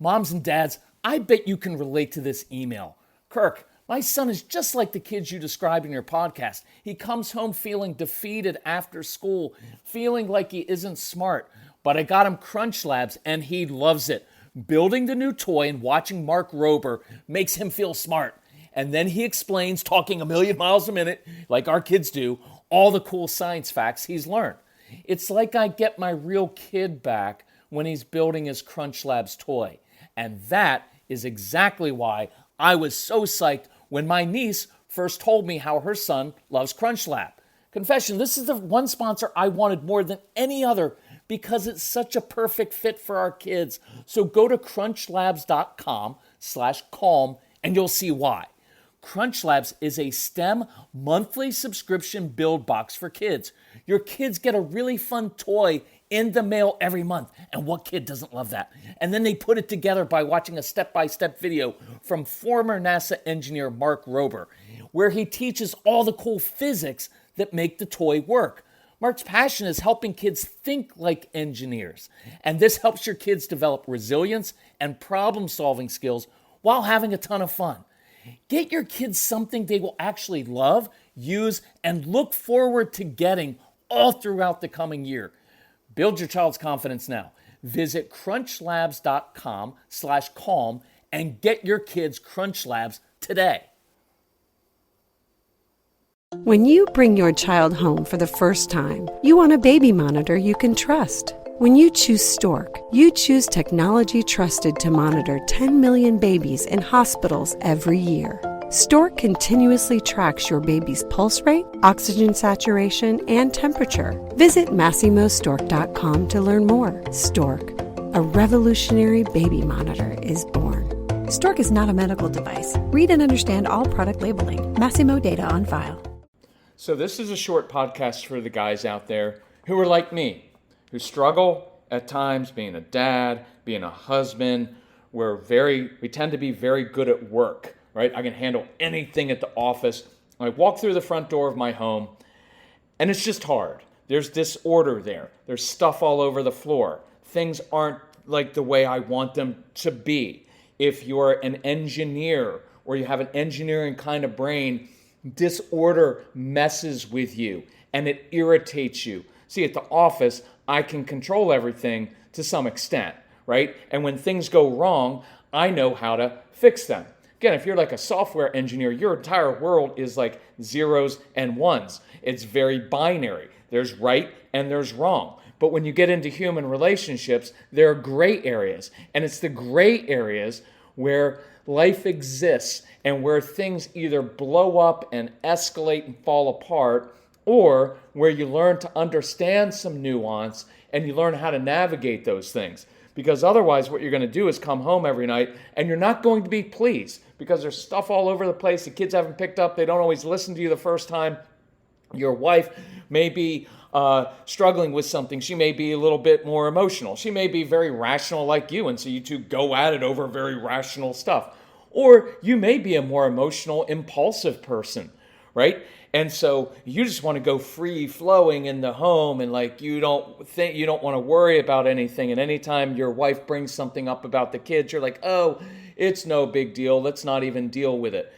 Moms and dads, I bet you can relate to this email. Kirk, my son is just like the kids you described in your podcast. He comes home feeling defeated after school, feeling like he isn't smart. But I got him Crunch Labs and he loves it. Building the new toy and watching Mark Rober makes him feel smart. And then he explains, talking a million miles a minute, like our kids do, all the cool science facts he's learned. It's like I get my real kid back when he's building his Crunch Labs toy. And that is exactly why I was so psyched when my niece first told me how her son loves Crunch Lab. Confession, this is the one sponsor I wanted more than any other because it's such a perfect fit for our kids. So go to crunchlabs.com/calm and you'll see why. Crunch Labs is a STEM monthly subscription build box for kids. Your kids get a really fun toy in the mail every month. And what kid doesn't love that? And then they put it together by watching a step-by-step video from former NASA engineer Mark Rober, where he teaches all the cool physics that make the toy work. Mark's passion is helping kids think like engineers. And this helps your kids develop resilience and problem-solving skills while having a ton of fun. Get your kids something they will actually love, use, and look forward to getting all throughout the coming year. Build your child's confidence now. Visit crunchlabs.com/calm and get your kids Crunch Labs today. When you bring your child home for the first time, you want a baby monitor you can trust. When you choose Stork, you choose technology trusted to monitor 10 million babies in hospitals every year. Stork continuously tracks your baby's pulse rate, oxygen saturation, and temperature. Visit MassimoStork.com to learn more. Stork, a revolutionary baby monitor, is born. Stork is not a medical device. Read and understand all product labeling. Massimo data on file. So this is a short podcast for the guys out there who are like me, who struggle at times being a dad, being a husband. We tend to be very good at work, right? I can handle anything at the office. I walk through the front door of my home, and it's just hard. There's disorder there. There's stuff all over the floor. Things aren't like the way I want them to be. If you're an engineer or you have an engineering kind of brain, disorder messes with you and it irritates you. See, at the office, I can control everything to some extent, right? And when things go wrong, I know how to fix them. Again, if you're like a software engineer, your entire world is like zeros and ones. It's very binary. There's right and there's wrong. But when you get into human relationships, there are gray areas. And it's the gray areas where life exists and where things either blow up and escalate and fall apart, or where you learn to understand some nuance and you learn how to navigate those things. Because otherwise what you're going to do is come home every night and you're not going to be pleased because there's stuff all over the place. The kids haven't picked up. They don't always listen to you the first time. Your wife may be struggling with something. She may be a little bit more emotional. She may be very rational like you, and so you two go at it over very rational stuff. Or you may be a more emotional, impulsive person, right? And so you just want to go free flowing in the home, and like you don't want to worry about anything. And anytime your wife brings something up about the kids, you're like, oh, it's no big deal. Let's not even deal with it.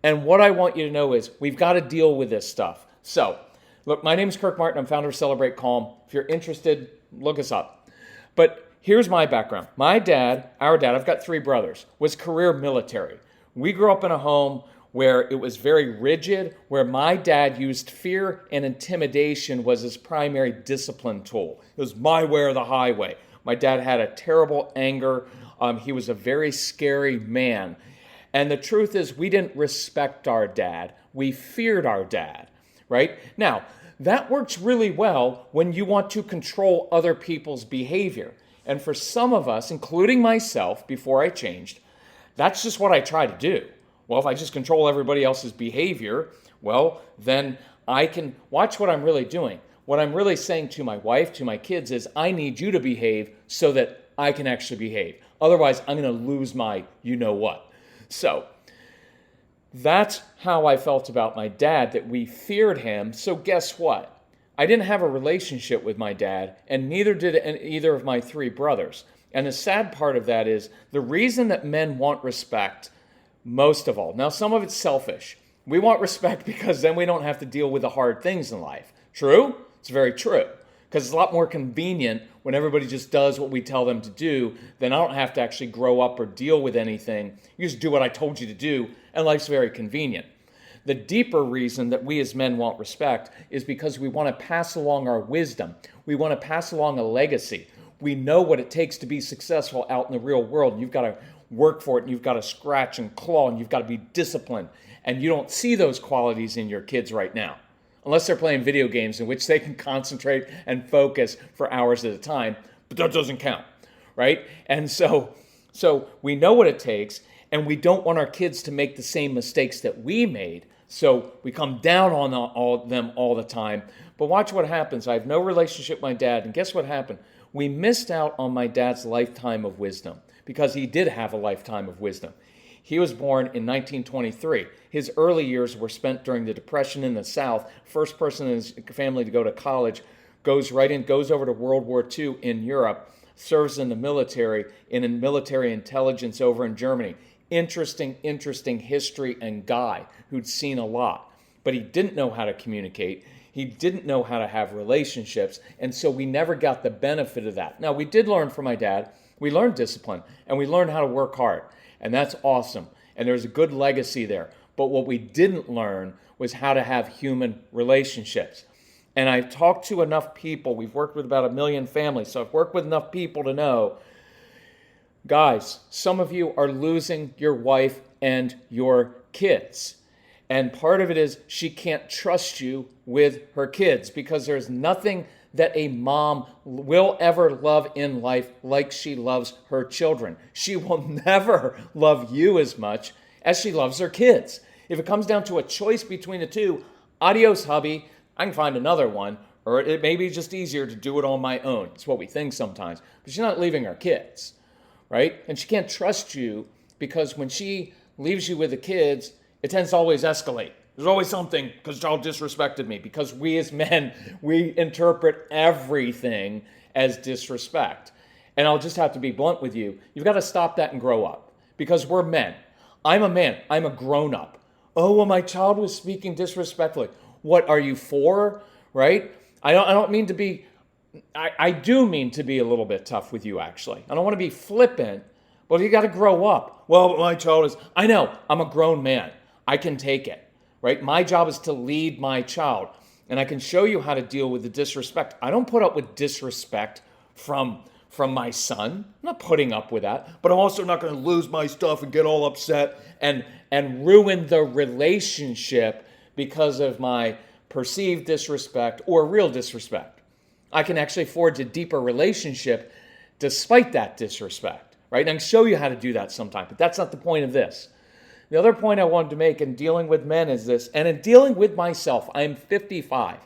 And what I want you to know is we've got to deal with this stuff. So, look, my name is Kirk Martin. I'm founder of Celebrate Calm. If you're interested, look us up. But here's my background. My dad, our dad, I've got 3 brothers, was career military. We grew up in a home where it was very rigid, where my dad used fear and intimidation was his primary discipline tool. It was my way or the highway. My dad had a terrible anger. He was a very scary man. And the truth is, we didn't respect our dad. We feared our dad. Right? Now, that works really well when you want to control other people's behavior. And for some of us, including myself, before I changed, that's just what I try to do. Well, if I just control everybody else's behavior, well, then I can watch what I'm really doing. What I'm really saying to my wife, to my kids is, I need you to behave so that I can actually behave. Otherwise, I'm going to lose my you-know-what. So, that's how I felt about my dad, that we feared him. So guess what? I didn't have a relationship with my dad, and neither did either of my 3 brothers. And the sad part of that is the reason that men want respect most of all. Now, some of it's selfish. We want respect because then we don't have to deal with the hard things in life. True? It's very true. Because it's a lot more convenient when everybody just does what we tell them to do, then I don't have to actually grow up or deal with anything. You just do what I told you to do, and life's very convenient. The deeper reason that we as men want respect is because we want to pass along our wisdom. We want to pass along a legacy. We know what it takes to be successful out in the real world. You've got to work for it, and you've got to scratch and claw, and you've got to be disciplined. And you don't see those qualities in your kids right now, unless they're playing video games in which they can concentrate and focus for hours at a time, but that doesn't count, right? And so we know what it takes, and we don't want our kids to make the same mistakes that we made, so we come down on them all the time. But watch what happens. I have no relationship with my dad, and guess what happened? We missed out on my dad's lifetime of wisdom, because he did have a lifetime of wisdom. He was born in 1923. His early years were spent during the Depression in the South. First person in his family to go to college, goes over to World War II in Europe, serves in the military, in military intelligence over in Germany. Interesting history and guy who'd seen a lot. But he didn't know how to communicate. He didn't know how to have relationships, and so we never got the benefit of that. Now, we did learn from my dad. We learned discipline, and we learned how to work hard. And that's awesome. And there's a good legacy there. But what we didn't learn was how to have human relationships. And I've talked to enough people. We've worked with about 1 million families. So I've worked with enough people to know, guys, some of you are losing your wife and your kids. And part of it is she can't trust you with her kids because there's nothing that a mom will ever love in life like she loves her children. She will never love you as much as she loves her kids. If it comes down to a choice between the two, adios, hubby, I can find another one, or it may be just easier to do it on my own. It's what we think sometimes. But she's not leaving her kids, right? And she can't trust you because when she leaves you with the kids, it tends to always escalate. There's always something because child disrespected me. Because we as men, we interpret everything as disrespect. And I'll just have to be blunt with you. You've got to stop that and grow up. Because we're men. I'm a man. I'm a grown-up. Oh, well, my child was speaking disrespectfully. What are you for? Right? I don't mean to be... I do mean to be a little bit tough with you, actually. I don't want to be flippant. But you got to grow up. Well, my child is... I know. I'm a grown man. I can take it. Right? My job is to lead my child. And I can show you how to deal with the disrespect. I don't put up with disrespect from my son. I'm not putting up with that. But I'm also not going to lose my stuff and get all upset and ruin the relationship because of my perceived disrespect or real disrespect. I can actually forge a deeper relationship despite that disrespect. Right? And I can show you how to do that sometime. But that's not the point of this. The other point I wanted to make in dealing with men is this, and in dealing with myself, I'm 55.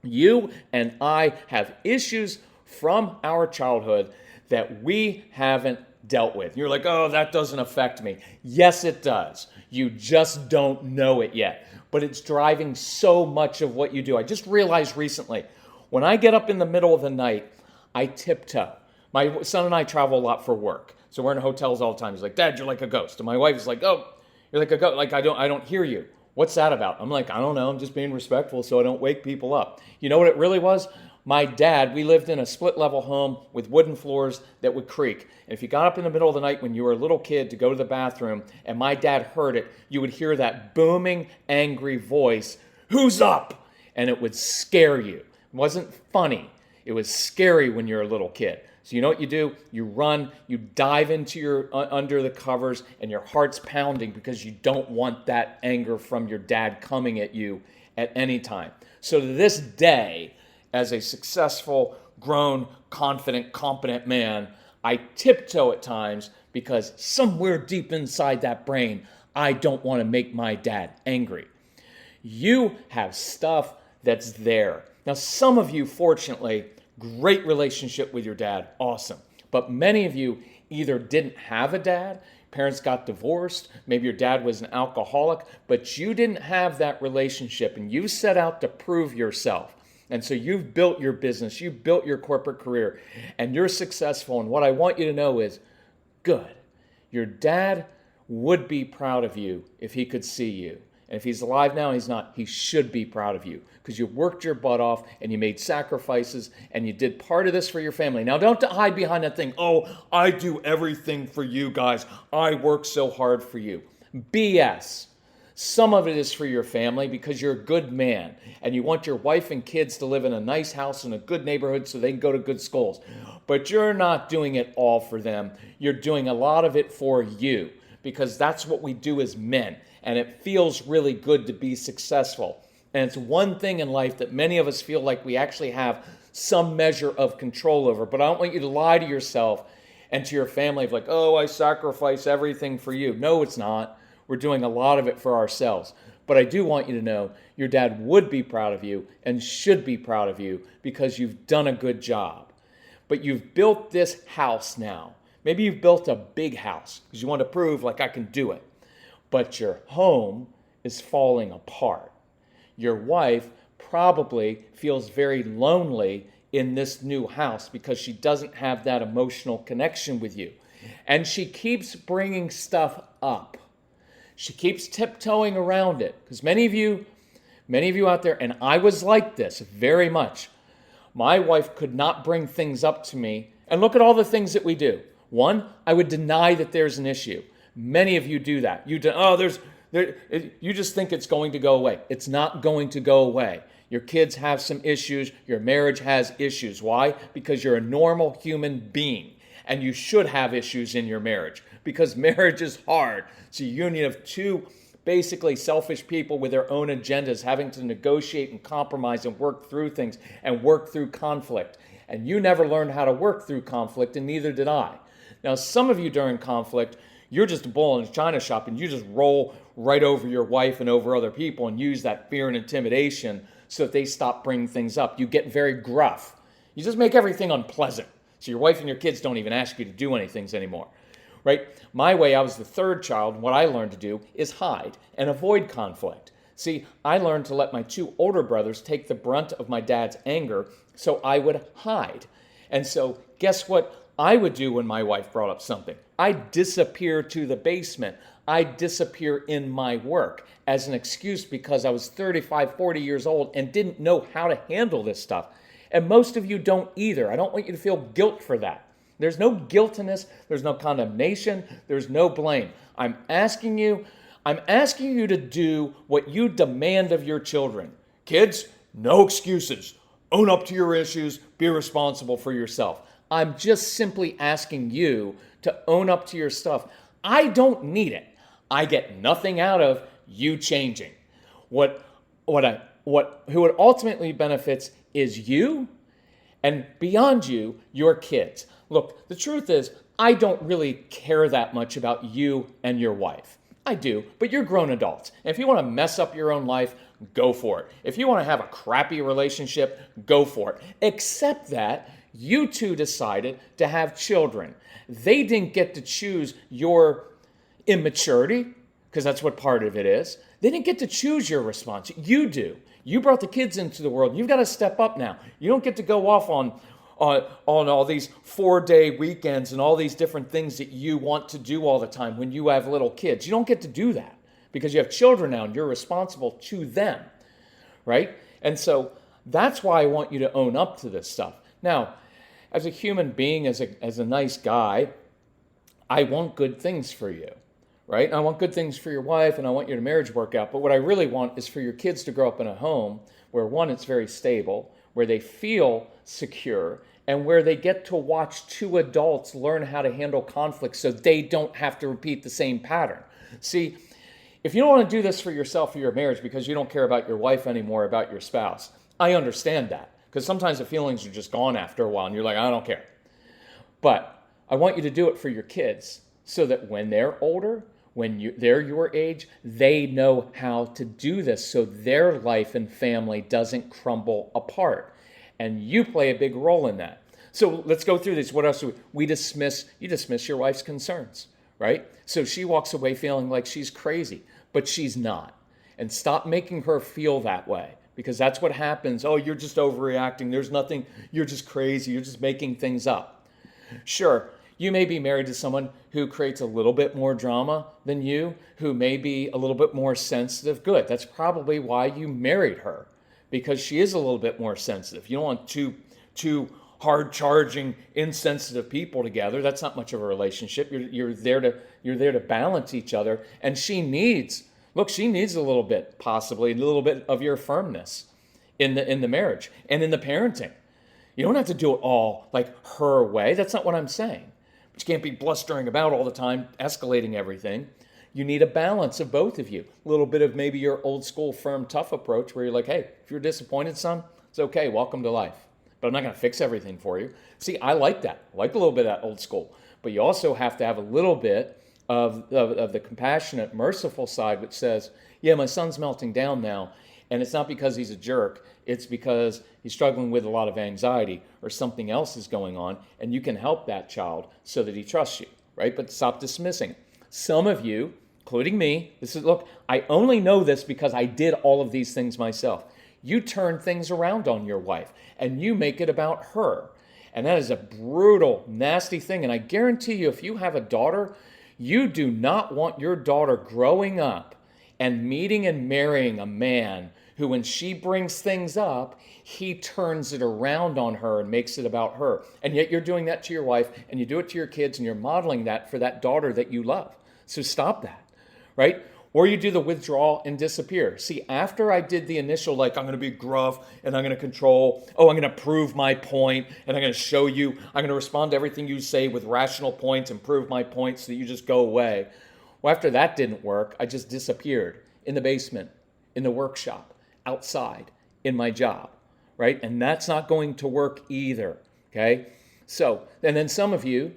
You and I have issues from our childhood that we haven't dealt with. You're like, oh, that doesn't affect me. Yes, it does. You just don't know it yet. But it's driving so much of what you do. I just realized recently, when I get up in the middle of the night, I tiptoe. My son and I travel a lot for work. So we're in hotels all the time. He's like, Dad, you're like a ghost. And my wife is like, oh, you're like a ghost. Like, I don't hear you. What's that about? I'm like, I don't know. I'm just being respectful so I don't wake people up. You know what it really was? My dad, we lived in a split-level home with wooden floors that would creak. And if you got up in the middle of the night when you were a little kid to go to the bathroom and my dad heard it, you would hear that booming, angry voice, who's up? And it would scare you. It wasn't funny. It was scary when you're a little kid. So you know what you do? You run, you dive into your under the covers, and your heart's pounding because you don't want that anger from your dad coming at you at any time. So to this day, as a successful, grown, confident, competent man, I tiptoe at times because somewhere deep inside that brain, I don't want to make my dad angry. You have stuff that's there. Now, some of you, fortunately, great relationship with your dad, awesome. But many of you either didn't have a dad, parents got divorced, maybe your dad was an alcoholic, but you didn't have that relationship and you set out to prove yourself. And so you've built your business, you've built your corporate career, and you're successful. And what I want you to know is, good. Your dad would be proud of you if he could see you. And if he's alive now and he's not, he should be proud of you because you worked your butt off and you made sacrifices and you did part of this for your family. Now, don't hide behind that thing. Oh, I do everything for you guys. I work so hard for you. BS. Some of it is for your family because you're a good man and you want your wife and kids to live in a nice house in a good neighborhood so they can go to good schools. But you're not doing it all for them. You're doing a lot of it for you because that's what we do as men. And it feels really good to be successful. And it's one thing in life that many of us feel like we actually have some measure of control over. But I don't want you to lie to yourself and to your family of like, oh, I sacrifice everything for you. No, it's not. We're doing a lot of it for ourselves. But I do want you to know your dad would be proud of you and should be proud of you because you've done a good job. But you've built this house now. Maybe you've built a big house because you want to prove like I can do it. But your home is falling apart. Your wife probably feels very lonely in this new house because she doesn't have that emotional connection with you. And she keeps bringing stuff up. She keeps tiptoeing around it. Because many of you out there, and I was like this very much, my wife could not bring things up to me. And look at all the things that we do. One, I would deny that there's an issue. Many of you do that. You just think it's going to go away. It's not going to go away. Your kids have some issues. Your marriage has issues. Why? Because you're a normal human being. And you should have issues in your marriage. Because marriage is hard. It's a union of two basically selfish people with their own agendas having to negotiate and compromise and work through things and work through conflict. And you never learned how to work through conflict, and neither did I. Now, some of you during conflict, you're just a bull in a china shop and you just roll right over your wife and over other people and use that fear and intimidation so that they stop bringing things up. You get very gruff. You just make everything unpleasant. So your wife and your kids don't even ask you to do anything anymore, right? My way, I was the third child. What I learned to do is hide and avoid conflict. See, I learned to let my two older brothers take the brunt of my dad's anger so I would hide. And so guess what I would do when my wife brought up something? I'd disappear to the basement. I'd disappear in my work as an excuse because I was 35, 40 years old and didn't know how to handle this stuff. And most of you don't either. I don't want you to feel guilt for that. There's no guilt in this. There's no condemnation. There's no blame. I'm asking you to do what you demand of your children. Kids, no excuses. Own up to your issues. Be responsible for yourself. I'm just simply asking you to own up to your stuff. I don't need it. I get nothing out of you changing. Who it ultimately benefits is you, and beyond you, your kids. Look, the truth is, I don't really care that much about you and your wife. I do, but you're grown adults. And if you want to mess up your own life, go for it. If you want to have a crappy relationship, go for it. Except that you two decided to have children. They didn't get to choose your immaturity, because that's what part of it is. They didn't get to choose your response. You do. You brought the kids into the world. You've got to step up now. You don't get to go off on all these 4-day weekends and all these different things that you want to do all the time when you have little kids. You don't get to do that because you have children now and you're responsible to them, right? And so that's why I want you to own up to this stuff. Now, as a human being, as a nice guy, I want good things for you, right? And I want good things for your wife and I want your marriage to work out. But what I really want is for your kids to grow up in a home where, one, it's very stable, where they feel secure, and where they get to watch two adults learn how to handle conflict so they don't have to repeat the same pattern. See, if you don't want to do this for yourself or your marriage because you don't care about your wife anymore, about your spouse, I understand that. Because sometimes the feelings are just gone after a while and you're like, I don't care. But I want you to do it for your kids so that when they're older, when they're your age, they know how to do this so their life and family doesn't crumble apart. And you play a big role in that. So let's go through this. What else do you dismiss your wife's concerns, right? So she walks away feeling like she's crazy, but she's not. And stop making her feel that way, because that's what happens. Oh, you're just overreacting. There's nothing. You're just crazy. You're just making things up. Sure, you may be married to someone who creates a little bit more drama than you, who may be a little bit more sensitive. Good. That's probably why you married her, because she is a little bit more sensitive. You don't want two hard-charging, insensitive people together. That's not much of a relationship. You're there to balance each other, and she needs a little bit, possibly a little bit of your firmness in the marriage and in the parenting. You don't have to do it all like her way. That's not what I'm saying. But you can't be blustering about all the time, escalating everything. You need a balance of both of you. A little bit of maybe your old school, firm, tough approach where you're like, hey, if you're disappointed, son, it's okay. Welcome to life. But I'm not going to fix everything for you. See, I like that. I like a little bit of that old school. But you also have to have a little bit of the compassionate, merciful side, which says, yeah, my son's melting down now. And it's not because he's a jerk. It's because he's struggling with a lot of anxiety or something else is going on. And you can help that child so that he trusts you, right? But stop dismissing. Some of you, including me, look, I only know this because I did all of these things myself. You turn things around on your wife and you make it about her. And that is a brutal, nasty thing. And I guarantee you, if you have a daughter, you do not want your daughter growing up and meeting and marrying a man who, when she brings things up, he turns it around on her and makes it about her. And yet you're doing that to your wife, and you do it to your kids, and you're modeling that for that daughter that you love. So stop that, right? Or you do the withdrawal and disappear. See, after I did the initial, like, I'm going to be gruff and I'm going to control, I'm going to prove my point and I'm going to show you, I'm going to respond to everything you say with rational points and prove my point so that you just go away. Well, after that didn't work, I just disappeared in the basement, in the workshop, outside, in my job, right? And that's not going to work either, okay? So, and then some of you,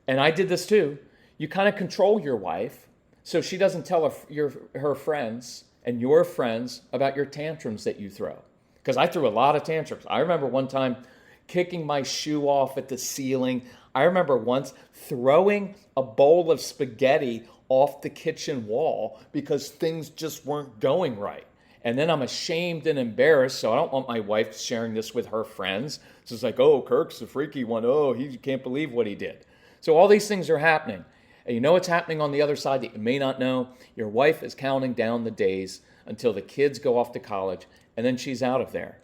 and I did this too, you kind of control your wife so she doesn't tell her friends and your friends about your tantrums that you throw. Because I threw a lot of tantrums. I remember one time kicking my shoe off at the ceiling. I remember once throwing a bowl of spaghetti off the kitchen wall because things just weren't going right. And then I'm ashamed and embarrassed, so I don't want my wife sharing this with her friends. So it's like, oh, Kirk's the freaky one. Oh, he can't believe what he did. So all these things are happening. And you know what's happening on the other side that you may not know? Your wife is counting down the days until the kids go off to college, and then she's out of there.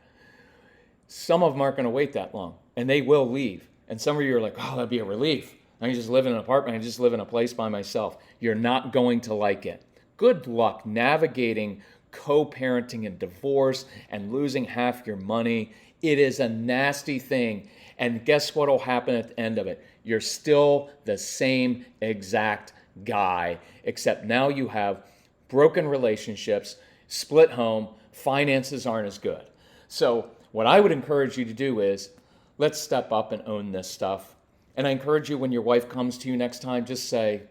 Some of them aren't going to wait that long, and they will leave. And some of you are like, oh, that'd be a relief. I can just live in an apartment. I can just live in a place by myself. You're not going to like it. Good luck navigating co-parenting and divorce and losing half your money. It is a nasty thing. And guess what will happen at the end of it? You're still the same exact guy, except now you have broken relationships, split home, finances aren't as good. So what I would encourage you to do is, let's step up and own this stuff. And I encourage you, when your wife comes to you next time, just say,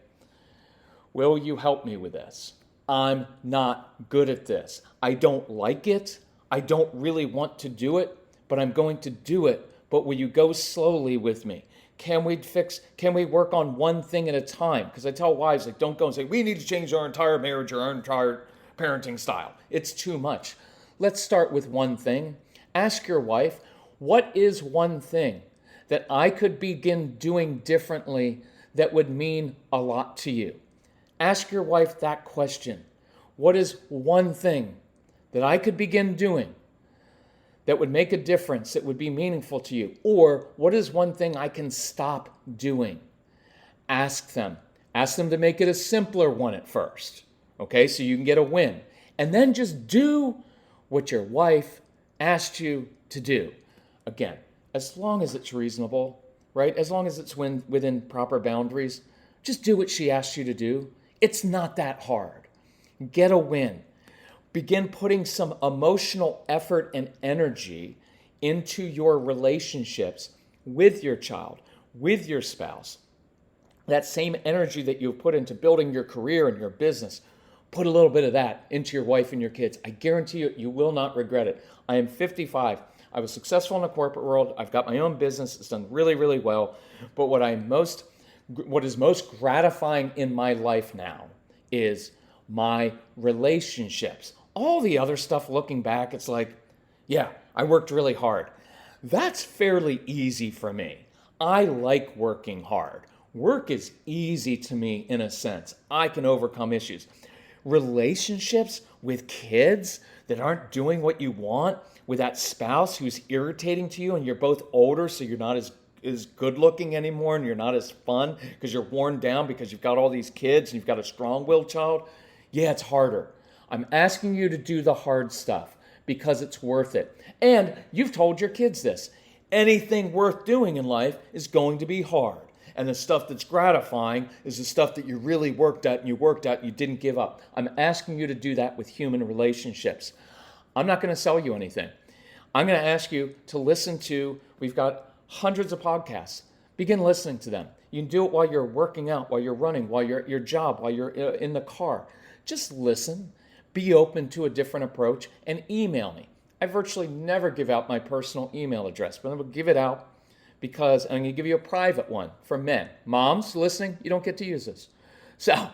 will you help me with this? I'm not good at this. I don't like it. I don't really want to do it, but I'm going to do it. But will you go slowly with me? Can we work on one thing at a time? Because I tell wives, like, don't go and say, we need to change our entire marriage or our entire parenting style. It's too much. Let's start with one thing. Ask your wife, what is one thing that I could begin doing differently that would mean a lot to you? Ask your wife that question. What is one thing that I could begin doing that would make a difference, that would be meaningful to you? Or what is one thing I can stop doing? Ask them. Ask them to make it a simpler one at first, okay, so you can get a win. And then just do what your wife asked you to do. Again, as long as it's reasonable, right? As long as it's within proper boundaries, just do what she asked you to do. It's not that hard. Get a win. Begin putting some emotional effort and energy into your relationships with your child, with your spouse. That same energy that you've put into building your career and your business, put a little bit of that into your wife and your kids. I guarantee you, you will not regret it. I am 55. I was successful in the corporate world. I've got my own business. It's done really, really well. But what is most gratifying in my life now is my relationships. All the other stuff, looking back, it's like, Yeah, I worked really hard. That's fairly easy for me. I like working hard. Work is easy to me in a sense. I can overcome issues. Relationships with kids that aren't doing what you want, with that spouse who's irritating to you and you're both older, so you're not as good looking anymore and you're not as fun because you're worn down because you've got all these kids and you've got a strong-willed child. Yeah, it's harder. I'm asking you to do the hard stuff because it's worth it. And you've told your kids this. Anything worth doing in life is going to be hard. And the stuff that's gratifying is the stuff that you really worked at and you didn't give up. I'm asking you to do that with human relationships. I'm not going to sell you anything. I'm going to ask you to listen to, we've got hundreds of podcasts. Begin listening to them. You can do it while you're working out, while you're running, while you're at your job, while you're in the car. Just listen. Be open to a different approach and email me. I virtually never give out my personal email address, but I'm going to give it out because I'm going to give you a private one for men. Moms listening, you don't get to use this. So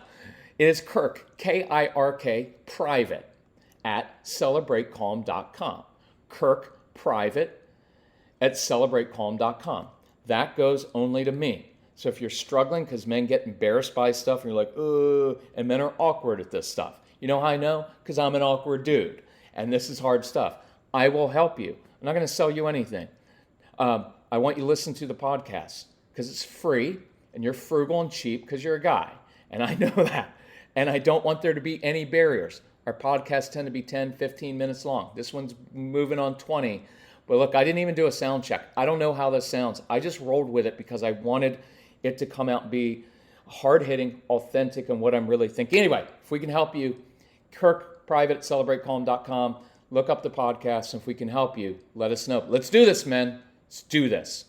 it is Kirk, K-I-R-K, private, at celebratecalm.com. Kirk, private, at celebratecalm.com. That goes only to me. So if you're struggling because men get embarrassed by stuff and you're like, ugh, and men are awkward at this stuff. You know how I know? Because I'm an awkward dude. And this is hard stuff. I will help you. I'm not going to sell you anything. I want you to listen to the podcast because it's free and you're frugal and cheap because you're a guy. And I know that. And I don't want there to be any barriers. Our podcasts tend to be 10, 15 minutes long. This one's moving on 20. But look, I didn't even do a sound check. I don't know how this sounds. I just rolled with it because I wanted it to come out and be hard-hitting, authentic, and what I'm really thinking. Anyway, if we can help you, Kirk, private, celebratecalm.com. Look up the podcast, and if we can help you, let us know. Let's do this, men. Let's do this.